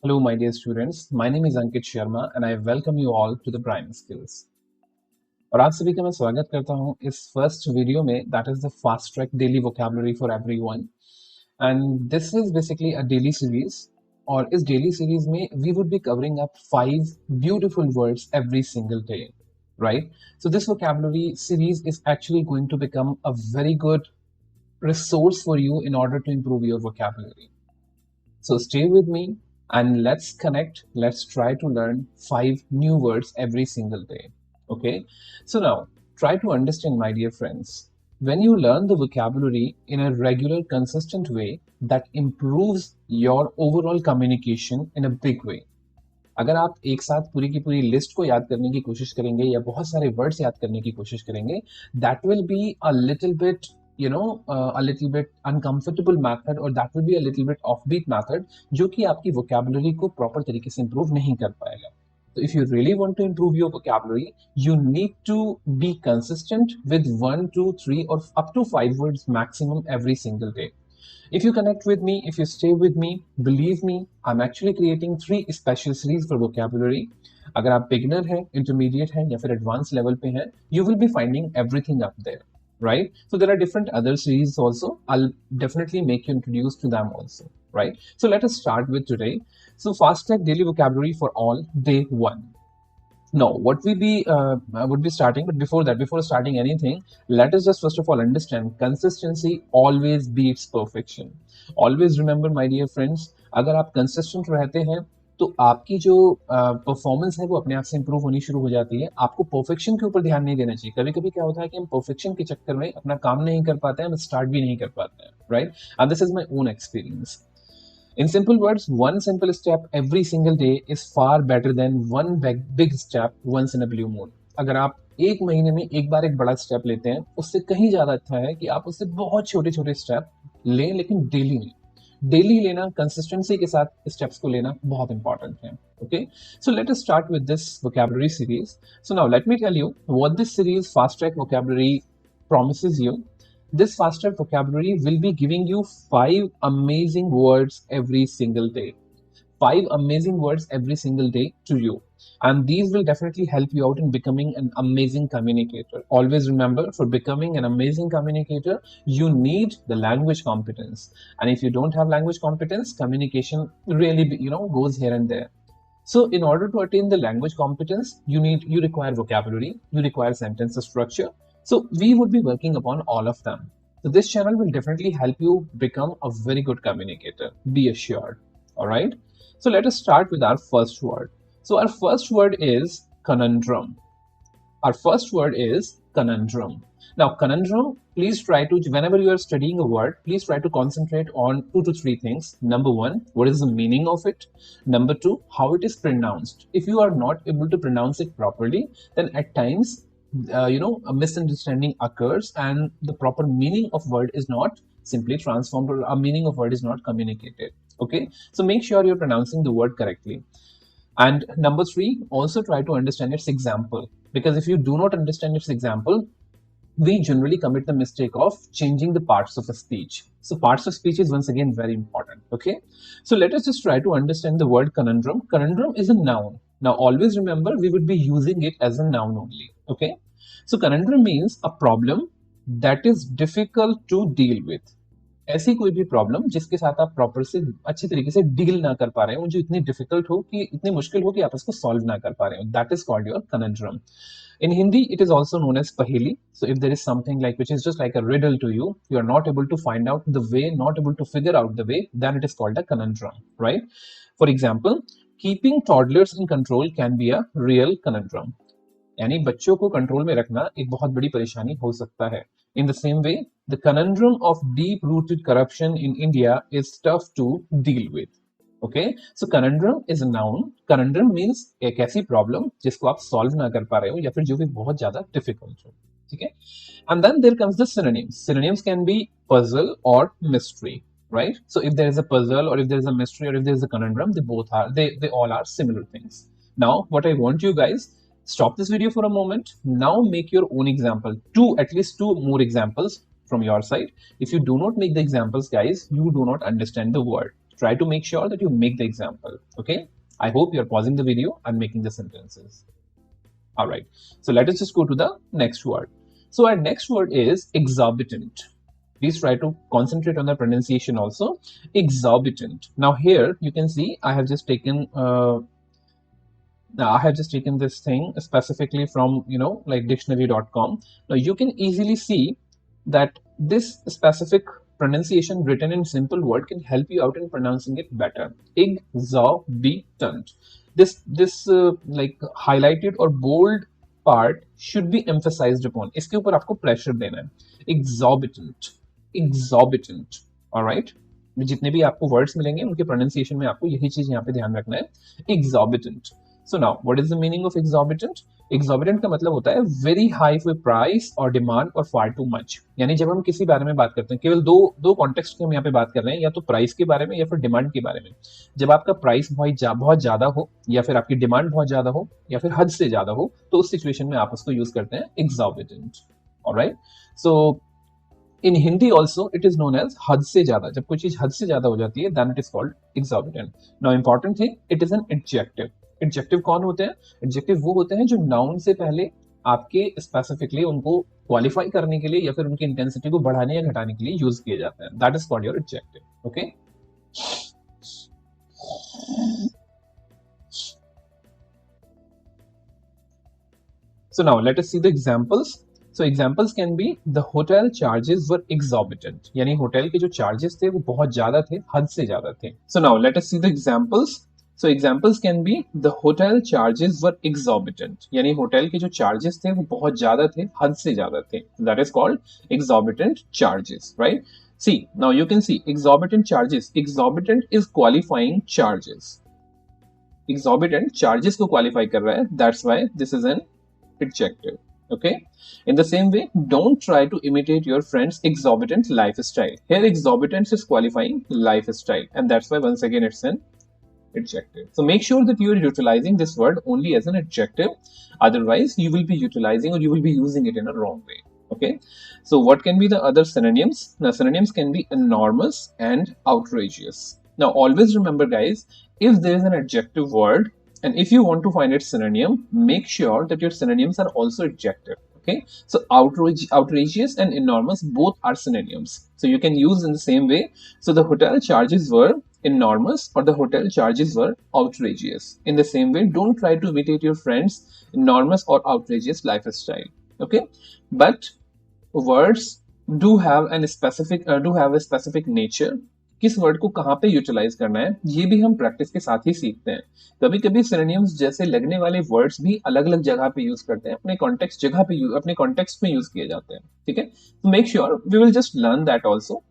Hello, my dear students. My name is Ankit Sharma and I welcome you all to the Prime Skills. और आप सभी का मैं स्वागत करता हूं इस फर्स्ट वीडियो में that is the fast track daily vocabulary for everyone and this is basically a daily series और इस डेली सीरीज में we would be covering up 5 beautiful words every single day, right? So this vocabulary series is actually going to become a very good resource for you in order to improve your vocabulary. So stay with me and let's connect. Let's try to learn 5 new words every single day. Okay? So now, try to understand, my dear friends. When you learn the vocabulary in a regular, consistent way, that improves your overall communication in a big way. अगर आप एक साथ पूरी की पूरी list को याद करने की कोशिश करेंगे या बहुत सारे वर्ड्स याद करने की कोशिश करेंगे, that will be a little bit a little bit uncomfortable method or that will be a little bit offbeat method जो कि आपकी vocabulary को proper तरीके से improve नहीं कर पाएगा. So if you really want to improve your vocabulary, you need to be consistent with 1, 2, 3 or up to 5 words maximum every single day. If you connect with me, if you stay with me, believe me, I'm actually creating 3 special series for vocabulary. अगर आप beginner हैं, intermediate हैं या फिर advanced level पे हैं, you will be finding everything up there. Right? So there are different other series also. I'll definitely make you introduced to them also. Right? So let us start with today. So fast track daily vocabulary for all, day 1. Now, what we would be starting, but before that, before starting anything, let us just first of all understand consistency always beats perfection. Always remember, my dear friends, अगर आप consistent रहते हैं तो आपकी जो performance है वो अपने आप से इंप्रूव होनी शुरू हो जाती है. आपको परफेक्शन के ऊपर ध्यान नहीं देना चाहिए. कभी कभी क्या होता है कि हम परफेक्शन के चक्कर में अपना काम नहीं कर पाते हैं, हम स्टार्ट भी नहीं कर पाते हैं, right? And this is my own experience. In simple words, one simple step every single day is far better than one big step once in a blue moon. अगर आप एक महीने में एक बार एक बड़ा स्टेप लेते हैं, उससे कहीं ज्यादा अच्छा है कि आप उससे बहुत छोटे छोटे स्टेप लें, लेकिन डेली लें. डेली लेना, कंसिस्टेंसी के साथ स्टेप्स को लेना बहुत इंपॉर्टेंट है. Okay, so let us start with this vocabulary series. So now let me tell you what this series fast track vocabulary promises you. This fast track vocabulary will be giving you 5 amazing words every single day. 5 amazing words every single day to you. And these will definitely help you out in becoming an amazing communicator. Always remember, for becoming an amazing communicator, you need the language competence. And if you don't have language competence, communication really, goes here and there. So in order to attain the language competence, you require vocabulary, you require sentence structure. So we would be working upon all of them. So this channel will definitely help you become a very good communicator. Be assured. All right. So let us start with our first word. So our first word is conundrum. Our first word is conundrum. Now conundrum, please try to, whenever you are studying a word, please try to concentrate on 2 to 3 things. Number 1, what is the meaning of it? Number 2, how it is pronounced. If you are not able to pronounce it properly, then at times a misunderstanding occurs and the proper meaning of word is not simply transformed or a meaning of word is not communicated. Okay, so make sure you're pronouncing the word correctly. And number 3, also try to understand its example, because if you do not understand its example, we generally commit the mistake of changing the parts of a speech. So parts of speech is once again very important. Okay, so let us just try to understand the word conundrum. Conundrum is a noun. Now always remember, we would be using it as a noun only. Okay, so conundrum means a problem that is difficult to deal with. ऐसी कोई भी problem जिसके साथ आप proper से अच्छे तरीके से डील ना कर पा रहे हो, जो इतनी डिफिकल्ट हो कि इतनी मुश्किल हो कि आप उसको सॉल्व ना कर पा रहे हो, that is called your conundrum. In Hindi, it is also known as paheli. So if there is something like which is just like a riddle to you, you are not able to find out the way, not able to figure out the way, then it is called a conundrum, right? For example, keeping toddlers in control can be a real conundrum. यानी बच्चों को control में रखना एक बहुत बड़ी परेशानी हो सकता है. In the same way, the conundrum of deep-rooted corruption in India is tough to deal with. Okay, so conundrum is a noun. Conundrum means एक ऐसी प्रॉब्लम जिसको आप सॉल्व ना कर पा रहे हो या फिर जो भी बहुत ज्यादा डिफिकल्ट हो. ठीक है, and then there comes the synonyms. Synonyms can be puzzle or mystery, right? So if there is a puzzle or if there is a mystery or if there is a conundrum, they all are similar things. Now, what I want you guys, stop this video for a moment. Now make your own example. At least two more examples from your side. If you do not make the examples, guys, you do not understand the word. Try to make sure that you make the example. Okay, I hope you're pausing the video and making the sentences. All right, so let us just go to the next word. So our next word is exorbitant. Please try to concentrate on the pronunciation also. Exorbitant. Now here you can see I have just taken this thing specifically from like dictionary.com. Now you can easily see that this specific pronunciation written in simple word can help you out in pronouncing it better. Exorbitant. This like highlighted or bold part should be emphasized upon. इसके ऊपर आपको pressure देना है. Exorbitant. Exorbitant. Alright. जितने भी आपको words मिलेंगे उनके pronunciation में आपको यही चीज यहाँ पे ध्यान रखना है. Exorbitant. So now, what is the meaning of exorbitant? Exorbitant का मतलब होता है very high for price or demand or far too much. यानी जब हम किसी बारे में बात करते हैं, केवल दो कॉन्टेक्स्ट की हम यहाँ पे बात कर रहे हैं, या तो प्राइस के बारे में या फिर डिमांड के बारे में. जब आपका प्राइस बहुत ज्यादा हो, या फिर आपकी डिमांड बहुत ज्यादा हो, या फिर हद से ज्यादा हो, तो उस सिचुएशन में आप उसको यूज करते हैं exorbitant. Alright? So in Hindi also it is known as हद से ज्यादा. जब कोई चीज हद से ज्यादा हो जाती है, then it is called exorbitant. Now important thing, it is an adjective. Adjective कौन होते हैं? एडजेक्टिव वो होते हैं जो नाउन से पहले आपके स्पेसिफिकली उनको क्वालिफाई करने के लिए या फिर उनकी इंटेंसिटी को बढ़ाने या घटाने के लिए यूज किए जाते हैं. That is called your adjective. Okay, so now let us see the examples. So examples can be the hotel charges were exorbitant. यानी होटल के जो चार्जेस थे वो बहुत ज्यादा थे, हद से ज्यादा थे. So now let us see the examples. So examples can be the hotel charges were exorbitant. यानी होटल के जो चार्जेस थे वो बहुत ज्यादा थे, हद से ज्यादा थे. That is called exorbitant charges, right? See, now you can see exorbitant charges. Exorbitant is qualifying charges. Exorbitant charges को qualify कर रहा है. That's why this is an adjective. Okay. In the same way, don't try to imitate your friend's exorbitant lifestyle. Here, exorbitant is qualifying lifestyle, and that's why once again it's an adjective. So make sure that you are utilizing this word only as an adjective. Otherwise, you will be utilizing or you will be using it in a wrong way. Okay. So what can be the other synonyms? Now synonyms can be enormous and outrageous. Now always remember, guys, if there is an adjective word and if you want to find its synonym, make sure that your synonyms are also adjective. Okay, so outrageous and enormous both are synonyms, so you can use in the same way. So the hotel charges were enormous or the hotel charges were outrageous. In the same way, don't try to imitate your friend's enormous or outrageous lifestyle. Okay, but words do have a specific nature. किस word को कहाँ पे utilise करना है ये भी हम practice के साथ ही सीखते हैं. कभी कभी सिनोनिम्स जैसे लगने वाले वर्ड्स भी अलग अलग जगह पे यूज करते हैं, अपने कॉन्टेक्स्ट में यूज किए जाते हैं. ठीक है, तो make sure we will just learn that also,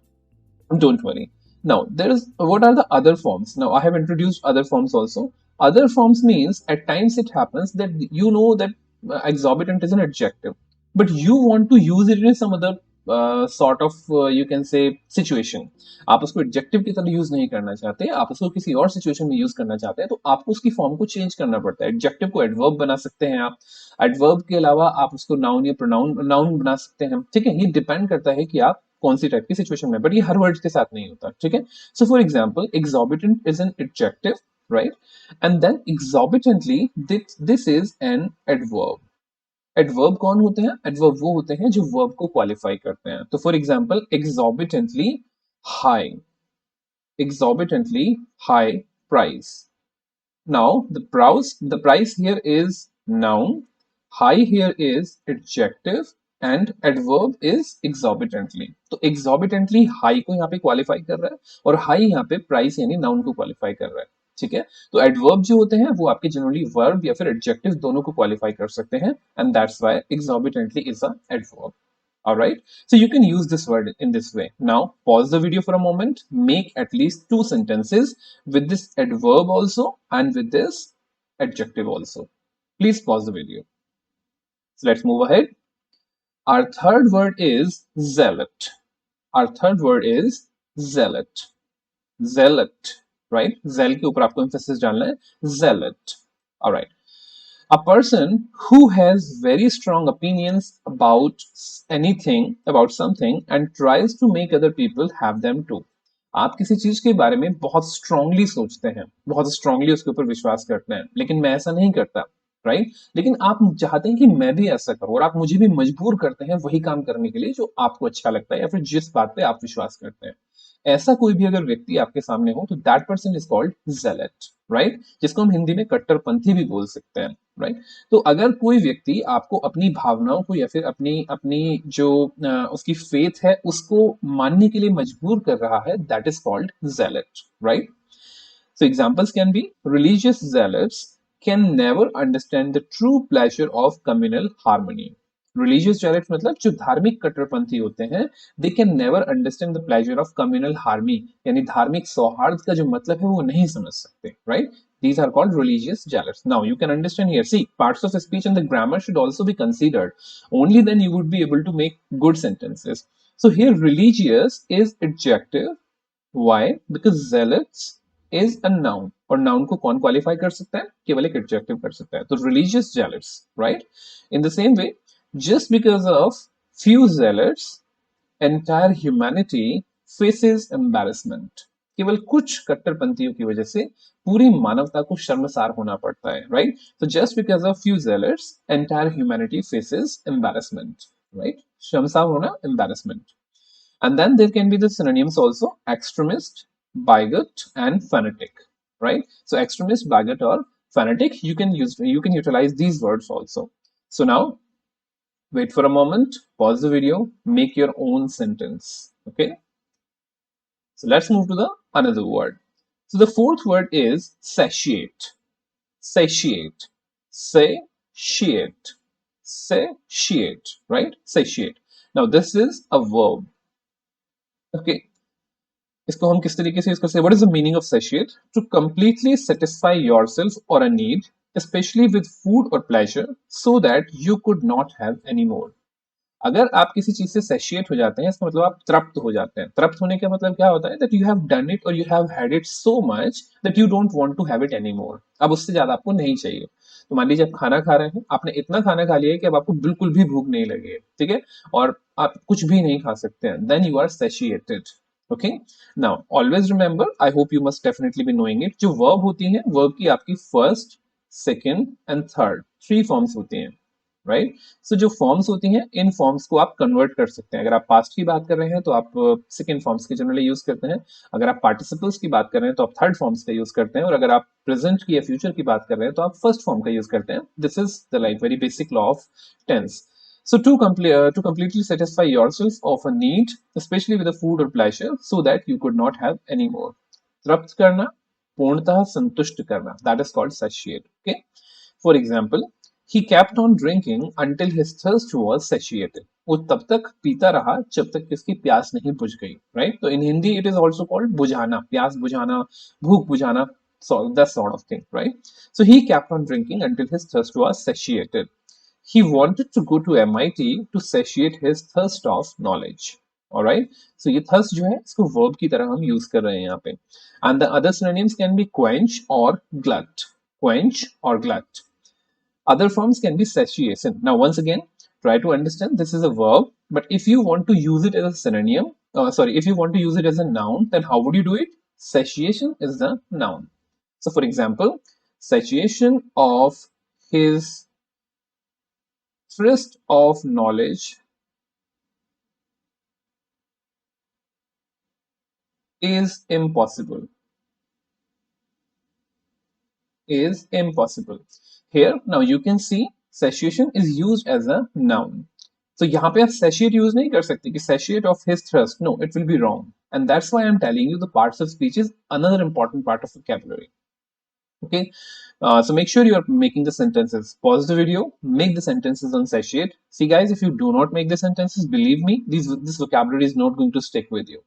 don't worry. Now there is what are the other forms. Now I have introduced other forms also. Other forms means at times it happens that you know that exorbitant is an adjective, but you want to use it in some other sort of you can say situation. आप उसको adjective की तरह use नहीं करना चाहते, आप उसको किसी और सिचुएशन में यूज करना चाहते हैं, तो आपको उसकी फॉर्म को चेंज करना पड़ता है. एडजेक्टिव को एडवर्ब बना सकते हैं आप. एडवर्ब के अलावा आप उसको नाउन या नाउन बना सकते हैं. ठीक है, ये डिपेंड करता है कि आप कौन सी टाइप की सिचुएशन में, बट ये हर वर्ड के साथ नहीं होता. ठीक है, so for example exorbitant is an adjective, right? And then exorbitantly this is an adverb. Adverb कौन होते हैं? एडवर्ब वो होते हैं जो वर्ब को क्वालिफाई करते हैं. तो for example exorbitantly high, exorbitantly high price. Now the price here is noun, high here is adjective and adverb is exorbitantly. तो exorbitantly high को यहाँ पे क्वालिफाई कर रहा है और high यहाँ पे price यानी नाउन को क्वालिफाई कर रहा है. ठीक है, तो एडवर्ब जो होते हैं वो आपके जनरली वर्ब या फिर एडजेक्टिव दोनों को क्वालिफाई कर सकते हैं, and that's why exorbitantly is a adverb. Alright, so you can use this word in this way. Now pause the video for a moment, make at least 2 sentences with this adverb also and with this adjective also. Please pause the video. So let's move ahead. Our third word is zealot. Our third word is zealot. Zealot. Right? Zeal के ऊपर आपको emphasis डालना है. Zealot. Alright. A person who has very strong opinions about anything, about something, and tries to make other people have them too. आप किसी चीज के बारे में बहुत स्ट्रांगली सोचते हैं, बहुत स्ट्रांगली उसके ऊपर विश्वास करते हैं, लेकिन मैं ऐसा नहीं करता, राइट? लेकिन आप चाहते हैं कि मैं भी ऐसा करूं और आप मुझे भी मजबूर करते हैं वही काम करने के लिए जो आपको अच्छा लगता है या फिर जिस बात पे आप विश्वास करते हैं। ऐसा कोई भी अगर व्यक्ति आपके सामने हो तो that person is called zealot, right? जिसको हम हिंदी में कट्टरपंथी भी बोल सकते हैं, राइट? तो अगर कोई व्यक्ति आपको अपनी भावनाओं को या फिर अपनी अपनी जो उसकी फेथ है उसको मानने के लिए मजबूर कर रहा है, that is called zealot, right? So examples can be religious zealots can never understand the true pleasure of communal harmony. Religious zealots मतलब जो धार्मिक कट्टरपंथी होते हैं, they can never understand the pleasure of communal harmony, यानी धार्मिक सौहार्द का जो मतलब है वो नहीं समझ सकते, right? These are called religious zealots. Now you can understand here. See, parts of speech and the grammar should also be considered. Only then you would be able to make good sentences. So here religious is adjective. Why? Because zealots is a noun और noun को कौन qualify कर सकता है? केवल एक adjective कर सकता है, तो religious zealots, right? In the same way, just because of few zealots entire humanity faces embarrassment. केवल कुछ कट्टरपंथियों की वजह से पूरी मानवता को शर्मसार होना पड़ता है, right? So just because of few zealots entire humanity faces embarrassment, right? शर्मसार होना, embarrassment. And then there can be the synonyms also: extremist, bigot, and fanatic, right? So extremist, bigot, or fanatic, you can utilize these words also. So now wait for a moment, pause the video, make your own sentence. Okay, so let's move to the another word. So the fourth word is satiate. Satiate. Satiate. Satiate, right? Satiate. Now this is a verb. Okay, इसको हम किस तरीके से use कर सकते हैं? What is the meaning of satiate? To completely satisfy yourself or a need, especially with food or pleasure, so that you could not have any more. अगर आप किसी चीज से सेशिएट हो जाते हैं, इसका मतलब आप तृप्त हो जाते हैं। तृप्त होने का मतलब क्या होता है? That you have done it और you have had it so much that you don't want to have it any more. अब उससे ज्यादा आपको नहीं चाहिए। तो मान लीजिए आप खाना खा रहे हैं, आपने इतना खाना खा लिया है कि अब आपको बिल्कुल भी भूख नहीं लगी है, ठीक है, और आप कुछ भी नहीं खा सकते हैं, then you are satiated. Okay, now always remember, I hope you must definitely be knowing it, जो वर्ब होती है, वर्ब की आपकी first, second and third 3 forms होती हैं, राइट? सो जो फॉर्म्स होती हैं, इन फॉर्म्स को आप कन्वर्ट कर सकते हैं। अगर आप पास्ट की बात कर रहे हैं तो आप सेकेंड फॉर्म्स की जनरली यूज करते हैं। अगर आप पार्टिसिपल्स की बात कर रहे हैं तो आप थर्ड फॉर्म्स का यूज करते हैं, और अगर आप प्रेजेंट की या फ्यूचर की बात कर रहे हैं तो आप फर्स्ट फॉर्म का यूज करते हैं। This is the like very basic law of tense. So to completely satisfy yourself of a need, especially with a food or pleasure, so that you could not have any more. तृप्त करना, पूर्णतः संतुष्ट करना, that is called satiate. Okay. For example, he kept on drinking until his thirst was satiated. वो तब तक पीता रहा जब तक कि उसकी प्यास नहीं बुझ गई, right? तो in Hindi it is also called बुझाना, प्यास बुझाना, भूख बुझाना, so that sort of thing, right? So he kept on drinking until his thirst was satiated. He wanted to go to MIT to satiate his thirst of knowledge. Alright, so ये thirst जो है इसको verb की तरह हम use कर रहे हैं यहाँ पे. And the other synonyms can be quench or glut. Quench or glut. Other forms can be satiation. Now once again, try to understand this is a verb, but if you want to use it as a synonym, if you want to use it as a noun, then how would you do it? Satiation is the noun. So for example, satiation of his thirst of knowledge is impossible. Is impossible. Here now you can see satiation is used as a noun. So यहाँ पे आप satiate use नहीं कर सकते कि satiate of his thirst. No, it will be wrong. And that's why I'm telling you the parts of speech is another important part of vocabulary. Okay, so make sure you are making the sentences. Pause the video, make the sentences on satiate. See guys, if you do not make the sentences, believe me, this vocabulary is not going to stick with you.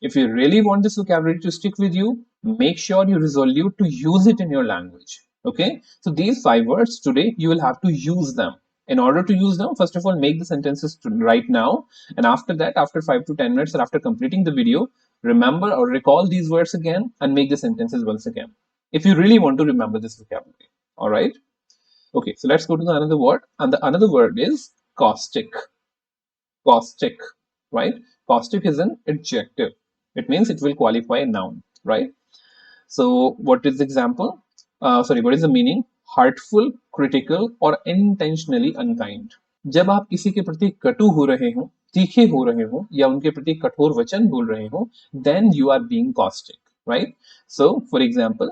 If you really want this vocabulary to stick with you, make sure you resolve to use it in your language. Okay, so these 5 words today you will have to use them. In order to use them, first of all, make the sentences right now, and after that, after 5 to 10 minutes or after completing the video, remember or recall these words again and make the sentences once again, if you really want to remember this vocabulary. All right, okay, so let's go to the another word, and the another word is caustic. Caustic, right? Caustic is an adjective. It means it will qualify a noun, right? So what is the example? What is the meaning? Hurtful, critical or intentionally unkind. जब आप किसी के प्रति कटु हो रहे हो, तीखे हो रहे हो या उनके प्रति कठोर वचन बोल रहे हो, then you are being caustic, right? So for example,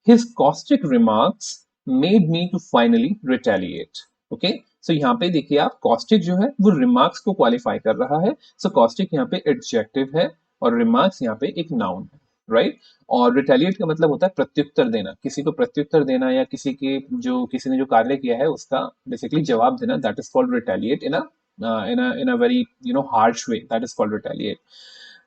his caustic remarks made me to finally retaliate. Okay, so यहाँ पे देखिए आप caustic जो है वो remarks को qualify कर रहा है. So caustic यहाँ पे adjective है और remarks यहाँ पे एक noun है, right? और रिटेलिएट का मतलब होता है प्रत्युत्तर देना, किसी को प्रत्युत्तर देना या किसी ने जो कार्य किया है उसका बेसिकली जवाब देना. That is called retaliate in a very harsh way. That is called retaliate.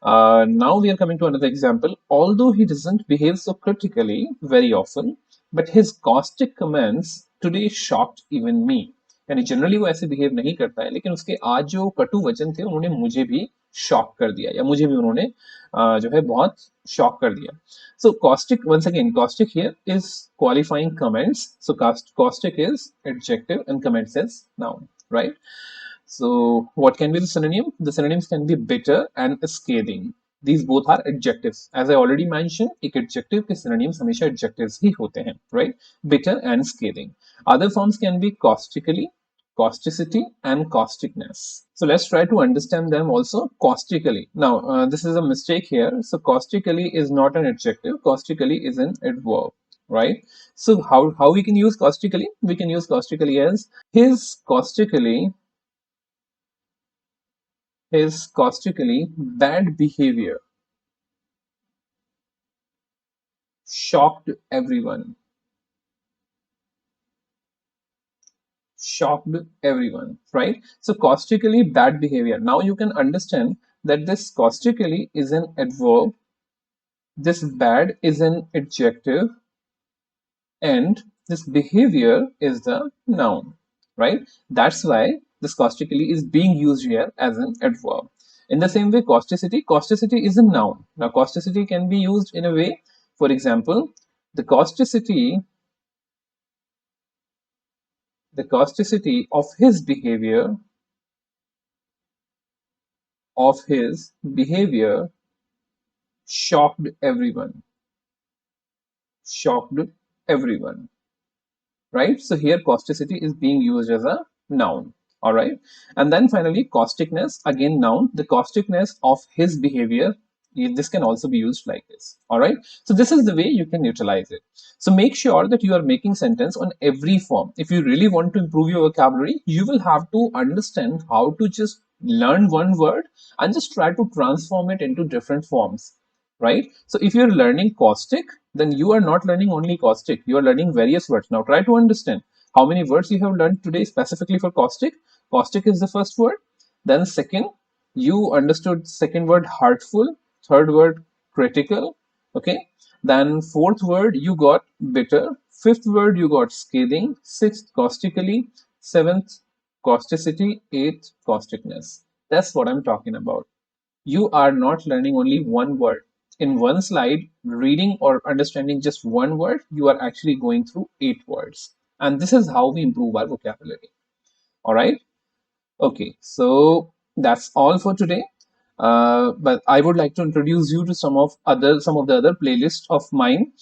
Now we are coming to another example. Although he doesn't behave so critically very often, but his caustic comments today shocked even me. यानी generally वो ऐसे behave नहीं करता है, लेकिन उसके आज जो कटु वचन थे उन्होंने मुझे भी शॉक कर दिया या मुझे भी उन्होंने जो है बहुत शॉक कर दिया. So caustic, once again, caustic here is qualifying comments. So caustic is adjective and comments is noun, right? So what can be the synonym? The synonyms can be bitter and scathing. These both are adjectives. As I already mentioned, एक adjective के synonyms हमेशा adjectives ही होते हैं, right? Bitter and scathing. Other forms can be caustically, causticity and causticness. So let's try to understand them also. Caustically, now this is a mistake here. So caustically is not an adjective, caustically is an adverb, right? So how we can use caustically? We can use caustically as his caustically bad behavior shocked everyone. Shocked everyone, right? So caustically bad behavior. Now you can understand that this caustically is an adverb, this bad is an adjective, and this behavior is the noun, right? That's why this caustically is being used here as an adverb. In the same way, causticity is a noun. Now causticity can be used in a way, for example, the causticity of his behavior shocked everyone. Shocked everyone, right? So here causticity is being used as a noun. All right. And then finally, causticness, again noun. The causticness of his behavior, this can also be used like this. All right. So this is the way you can utilize it. So make sure that you are making sentence on every form. If you really want to improve your vocabulary, you will have to understand how to just learn one word and just try to transform it into different forms, right? So if you're learning caustic, then you are not learning only caustic, you are learning various words. Now try to understand how many words you have learned today specifically for caustic. Caustic is the first word, then second, you understood second word hurtful, third word critical, okay, then fourth word you got bitter, fifth word you got scathing, sixth caustically, seventh causticity, eighth causticness. That's what I'm talking about. You are not learning only one word. In one slide, reading or understanding just one word, you are actually going through 8 words. And this is how we improve our vocabulary. All right. Okay. So that's all for today. But I would like to introduce you to some of the other playlists of mine.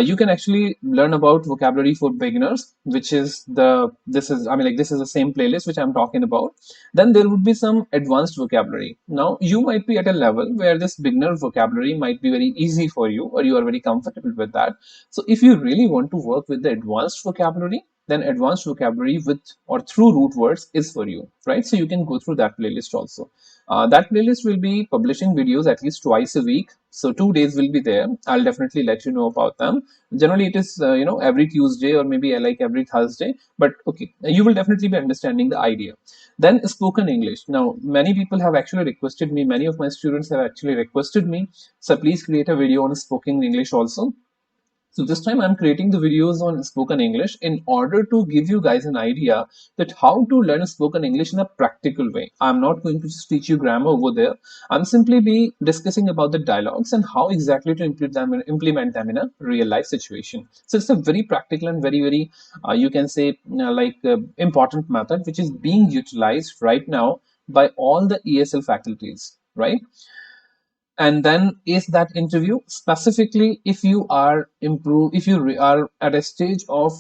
You can actually learn about vocabulary for beginners, which is this is the same playlist which I'm talking about. Then there would be some advanced vocabulary. Now you might be at a level where this beginner vocabulary might be very easy for you, or you are very comfortable with that. So if you really want to work with the advanced vocabulary, then advanced vocabulary with or through root words is for you, right? So you can go through that playlist also. That playlist will be publishing videos at least twice a week. So 2 days will be there. I'll definitely let you know about them. Generally, it is every Tuesday or maybe like every Thursday. But okay, you will definitely be understanding the idea. Then spoken English. Now, many people have actually requested me. Many of my students have actually requested me. So please create a video on spoken English also. So this time I'm creating the videos on spoken English in order to give you guys an idea that how to learn spoken English in a practical way. I'm not going to just teach you grammar over there. I'm simply be discussing about the dialogues and how exactly to implement them in a real life situation. So it's a very practical and very you can say important method which is being utilized right now by all the ESL faculties, right? and then ace that interview. Specifically, if you are are at a stage of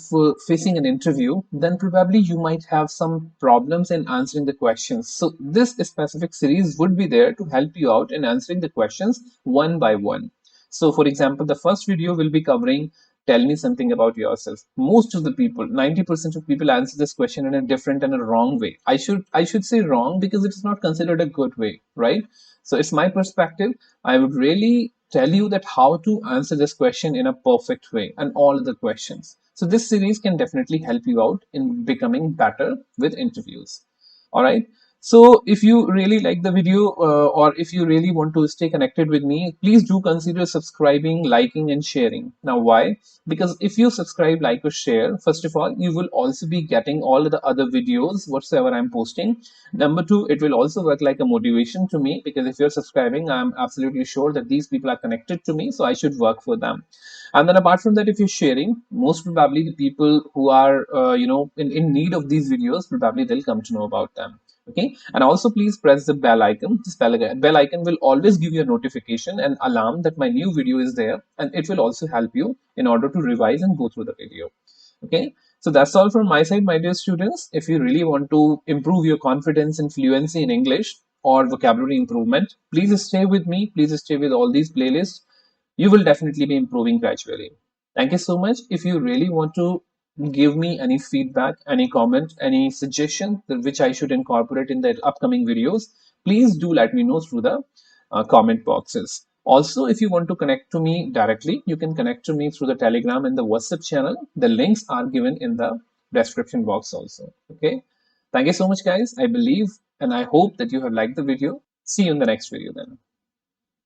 facing an interview, then probably you might have some problems in answering the questions. So this specific series would be there to help you out in answering the questions one by one. So for example, the first video will be covering tell me something about yourself. Most of the people, 90% of people, answer this question in a different and a wrong way. I should say wrong because it's not considered a good way, right? So it's my perspective. I would really tell you that how to answer this question in a perfect way and all the questions. So this series can definitely help you out in becoming better with interviews. All right. So if you really like the video or if you really want to stay connected with me, please do consider subscribing, liking and sharing. Now, why? Because if you subscribe, like or share, first of all, you will also be getting all the other videos whatsoever I'm posting. Number two, it will also work like a motivation to me because if you're subscribing, I'm absolutely sure that these people are connected to me, so I should work for them. And then apart from that, if you're sharing, most probably the people who are in need of these videos, probably they'll come to know about them. Okay, and also please press the bell icon. This bell icon will always give you a notification and alarm that my new video is there, and it will also help you in order to revise and go through the video. Okay, so that's all from my side, my dear students. If you really want to improve your confidence and fluency in English or vocabulary improvement, please stay with me. Please stay with all these playlists. You will definitely be improving gradually. Thank you so much. If you really want to give me any feedback, any comment, any suggestion that which I should incorporate in the upcoming videos, please do let me know through the comment boxes. Also, if you want to connect to me directly, you can connect to me through the Telegram and the WhatsApp channel. The links are given in the description box also. Okay. Thank you so much, guys. I believe and I hope that you have liked the video. See you in the next video then.